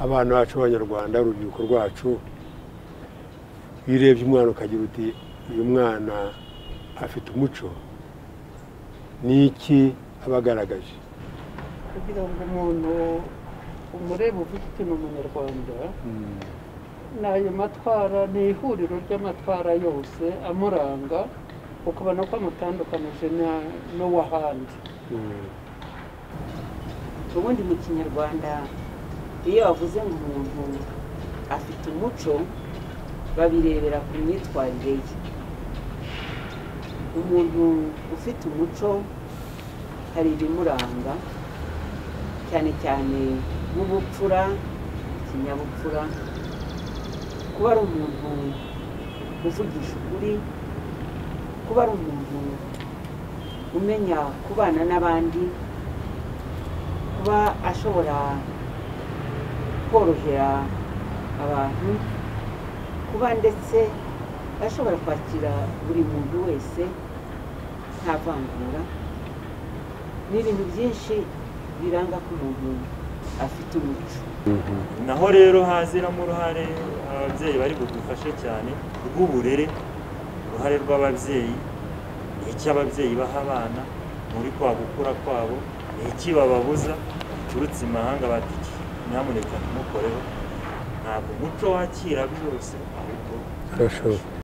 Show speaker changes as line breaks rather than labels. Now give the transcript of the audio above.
abana bacu b'Abanyarwanda, urubyiruko rwacu, iyo urebye umwana ukagira uti uyu mwana afite umuco, ni iki aba agaragaje?
kugira ngo umuntu umurebe ufite n'umunyarwanda, n'ayo matwara ni ihuriro ry'amatwara yose amuranga, ukabona ko amutandukanije n'uw'ahandi.
ubundi mu kinyarwanda iyo bavuze ngo umuntu afite umuco babirebera ku myitwarire ye. umuntu ufite umuco hari ibimuranga, cyane cyane nk'ubupfura, ikinyabupfura, kuba ari umuntu uvugisha ukuri, kuba ari umuntu umenya kubana n'abandi, kuba ashobora korohera abantu, kuba ndetse ashobora kwakira buri muntu wese nta vangura. Ni ibintu byinshi biranga ko umuntu afite umuco.
naho rero haziramo uruhare ababyeyi bari budufashe cyane rw'uburere, uruhare rw'ababyeyi, iki ababyeyi baha abana muri kwa gukura kwabo, iki bababuza turutse imahanga bati nyamuneka ntimukoreho. ntabwo umuco wakira byose, ahubwo
arashoboka.